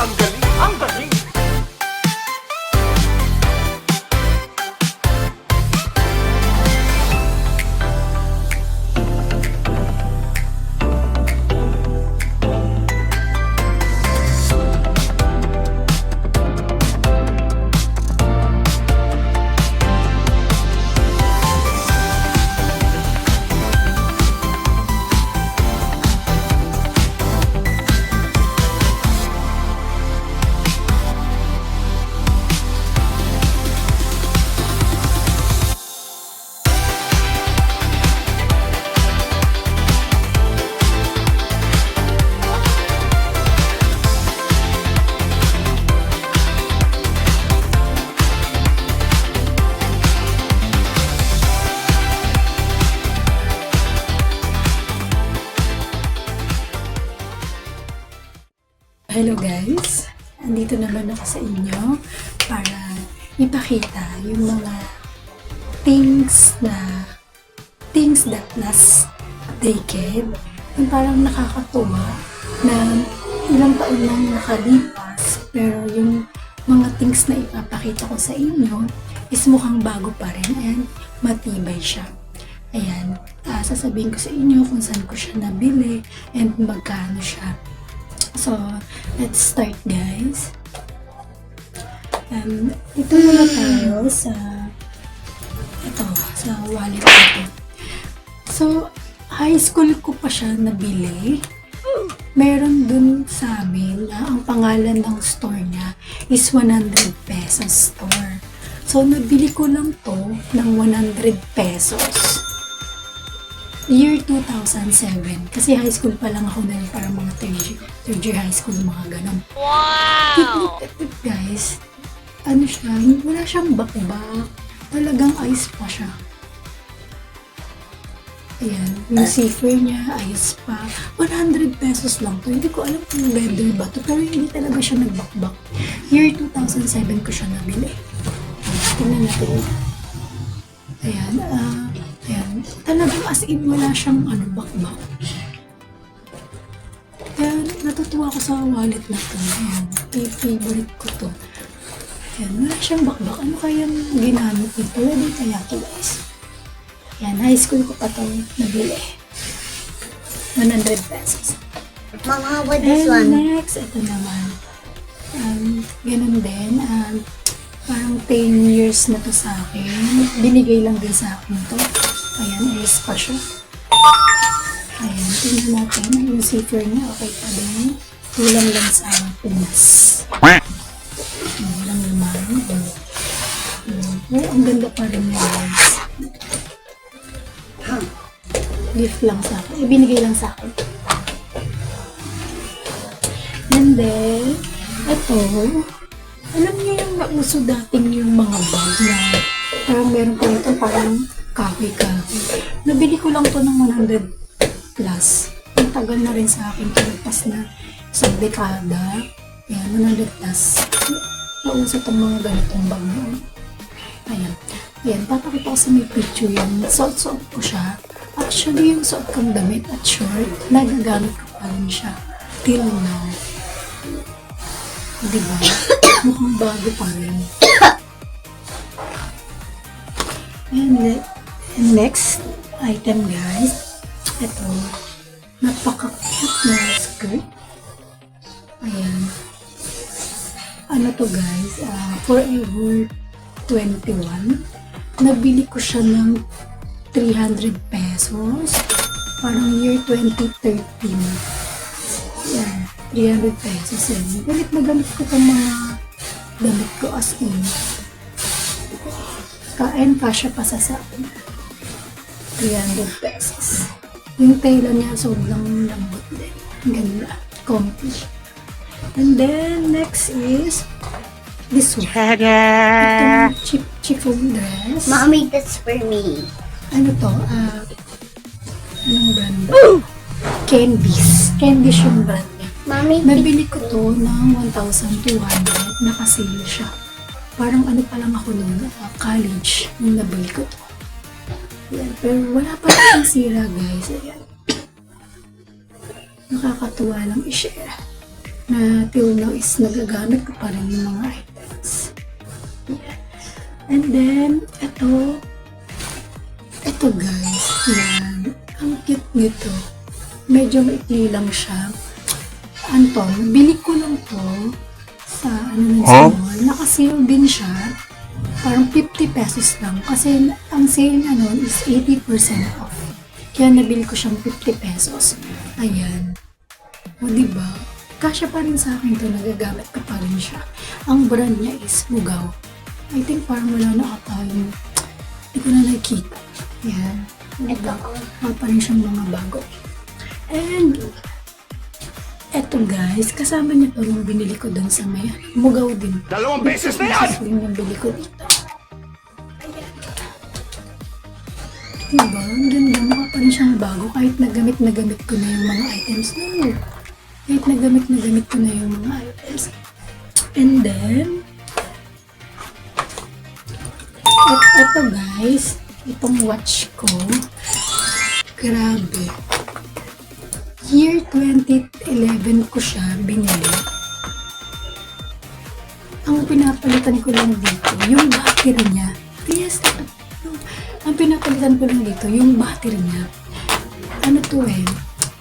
Ang galing, ang galing. Hello guys! Andito naman ako sa inyo para ipakita yung mga things that last decade. Yung parang nakakatuwa na ilang taon lang nakalipas pero yung mga things na ipapakita ko sa inyo is mukhang bago pa rin and matibay siya. Ayan, sasabihin ko sa inyo kung saan ko siya nabili and magkano siya. So, let's start guys. Ito muna tayo sa wallet ko. So, high school ko pa siya nabili. Meron dun sa amin na ang pangalan ng store niya is 100 pesos store. So, nabili ko lang to ng 100 pesos. Year 2007. Kasi high school pa lang ako na para mga third year high school, mga ganun. Wow! Guys, ano siya, wala siyang bakbak. Talagang ayos pa siya. Ayan, yung zipper niya, ayos pa. 100 pesos lang to. Hindi ko alam kung leather ba to, pero hindi talaga siya nagbakbak. Year 2007 ko siya nabili. Tingnan natin. Ayan, ayan. Talagang as in wala siyang bakbak. Kaya natutuwa ko sa wallet na to. Ayan, favorite ko to. Ayan, wala siyang bakbak. Ano kayang ginamit nito? Pwede kaya to guys. Ayan, high school ko pa to nabili. 100 pesos. Mom, how about this And one? next, ito naman. Ganun din. Parang 10 years na to sa akin. Binigay lang din sa akin to. Ayan, ayos pa siya. Ayan, tingnan natin. Yung zipper niya, okay pa din. Kulang lang sa punas. Walang naman. Ang ganda pa rin niya, guys. Gift lang sa akin. Binigay lang sa akin. And then, ito, alam niyo yung nauso dating yung mga bag na parang meron pa ito parang kahoy-kahoy. Nabili ko lang to ng 100 plus. Ang tagal na rin sa akin. Pagpas na sa dekada. Ayan, 100 plus. Nauso itong mga ganitong bag na. Ayan. Ayan, papakita ko sa may picture yan. Suot-suot ko siya. Actually, yung suot kong damit at short, nagagamit ko pa rin siya. Till now. Diba? Mukhang bago pa rin. And next item guys, ito, napaka-cute na skirt. Ayan. Ano to guys? Forever 21. Nabili ko siya ng 300 pesos. Parang year 2013. Yan. 300 pesos yan. Galit na galit ko itong mga damit ko as in. And kasya pa sa akin. 300 pesos. Yung tela niya sobrang lambot din. Ganda. Comfy. And then next is this one. Itong chiffon dress. Mommy, that's for me. Ano to? Anong brand? Candies. Candies yung brand niya. Mommy, Nabili ko to ng 1,200. Nakasale siya. Parang ano pa lang ako noon, college, nung nabili ko to. Ayan. Pero wala pa rin sira guys. Ayan. Nakakatuwa lang i-share. na till now is nagagamit ko pa rin yung mga items. Yeah. And then, ito guys, yan. Ang cute nito. Medyo maikli lang siya. Anton, bili ko lang to sa sa mall. Naka-sale din siya. Parang 50 pesos lang. Kasi ang sale na nun is 80% off. Kaya nabili ko siyang 50 pesos. Ayan. O diba? Kasya pa rin sa akin to. Nagagamit ko pa rin siya. Ang brand niya is Mugaw. I think parang wala na ata yung hindi ko na nakikita. Ayan. Ito. Pa rin siyang mga bago. And eto guys, kasama niya to yung binili ko dun sa may Mugaw din. 2 beses na yan! Ito yung bili ko dito. Ayan. Diba? Ang ganda. Mukha pa rin siyang bago kahit nagamit ko na yung mga items na yun. Kahit nagamit ko na yung mga items. And then, eto guys, itong watch ko, grabe. Year 2011 ko siya binili. Ang pinapalitan ko lang dito, yung battery niya. Yes, ang pinapalitan ko lang dito, yung battery niya. Ano to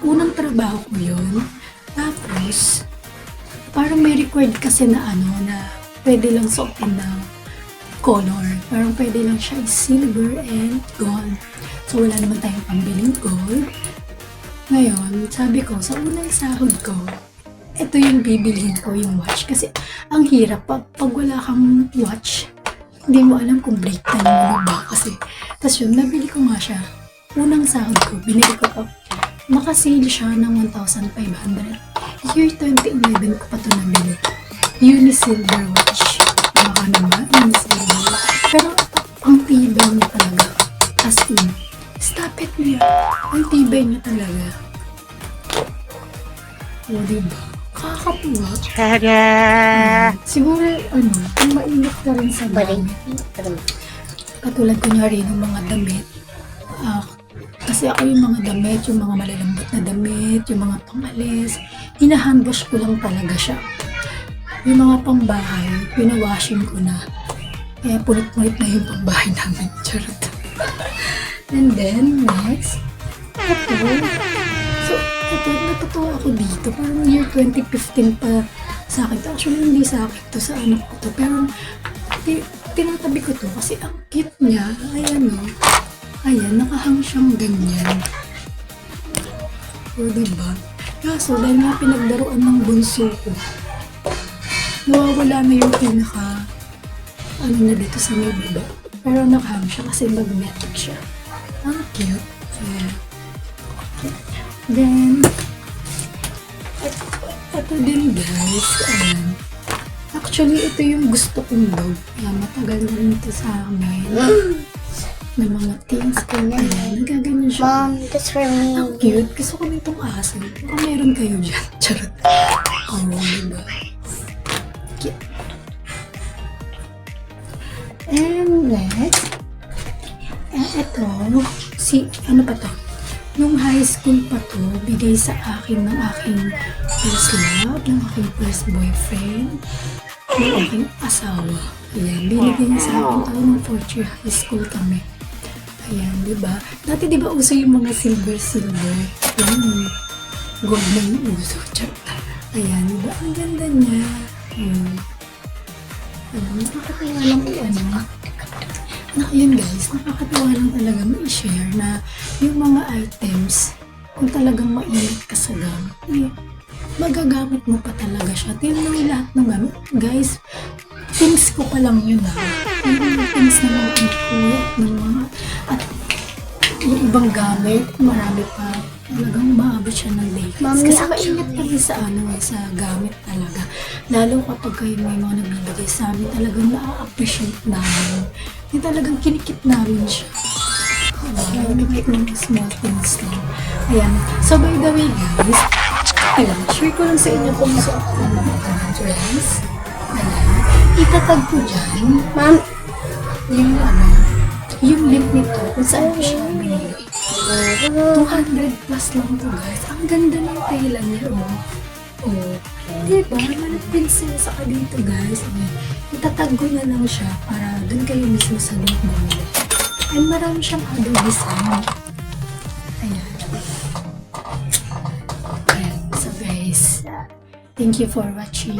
unang trabaho ko yun. Tapos, parang may required kasi na na pwede lang suotin na color. Parang pwede lang siya silver and gold. So, wala naman tayong pambiling gold. Ngayon, sabi ko, sa unang sahod ko, ito yung bibilhin ko, yung watch. Kasi, ang hirap, pag wala kang watch, hindi mo alam kung break time mo ba. Kasi, tapos yun, nabili ko nga siya. Unang sahod ko, binili ko to. Nakasale siya ng 1,500. Year 2011 ko pa ito nabili. Unisilver watch. Baka naman, unisilver. Pero, ang tibay niya talaga. As in, stop it niya. Ang tibay niya talaga. O, diba? Kakatuwa. Siguro, kung mainit ka rin sa Balik. damit. Katulad kunyari ng mga damit. Kasi ako yung mga damit, yung mga malalambot na damit, yung mga pangalis, hinahandwash ko lang talaga siya. Yung mga pangbahay, pinawashing ko na. Kaya punit-punit na yung pangbahay namin. Charot. And then, next, ito, natutuwa ako dito. Parang year 2015 pa sa akin. Actually, hindi sa akin to, sa anak ko to. Pero, tinatabi ko to kasi ang cute niya. Ayan ayan, nakahang siyang ganyan. O, diba? Kaso, dahil nga pinagdaruan ng bunso ko, nawawala na yung pinaka, na dito sa may baba. Pero nakahang siya kasi magnetic siya. Ang cute. Yeah. Then, ito din guys, ayan. Actually, ito yung gusto kong dog. Ayan, matagal na rin ito sa amin. Na mga things. Ayan, nagaganyan siya. Mom, that's for me. Ang cute. Gusto ko nitong aso. Baka meron kayo dyan. Charot. Diba? Cute. And next, ito, ano pa to? Nung high school pa to, bigay sa akin ng aking first love, ng aking first boyfriend, ng aking asawa. Ayan, binigay niya sa akin to nung 4th year high school kami. Ayan, diba? Dati diba uso yung mga silver. Yung gold na yung uso. Ayan, diba? Ang ganda niya. Ayan. Nakakatawa lang yun guys, nakakatawa lang talaga ma-share na yung mga items, kung talagang mainit ka sa gamit, magagamit mo pa talaga siya. Tingnan lahat ng gamit. Guys, things ko pa lang yun yung things na mga anak ko, at yung ibang gamit, marami pa. Talagang maabot siya ng days. Kasi mainit kasi sa gamit talaga. Lalo kapag kayo may mga nagbibigay sa amin, talagang na-appreciate namin. Yung talagang kinikip namin siya. Kinikip ng small things lang. Ayan. So by the way guys, share ko lang sa inyo kung suot ko ng dress. Ayan. Itatag ko dyan. Mom, yung link nito, kung saan ko siya binili. 200 plus lang to guys. Ang ganda ng tela niya. Oh, diba? Walang prinsesa ka dito, guys. Ayan. Itatag ko na lang siya para dun kayo mismo sa loob bumili. And marami siyang other design. Ayan. Ayan. So guys, thank you for watching.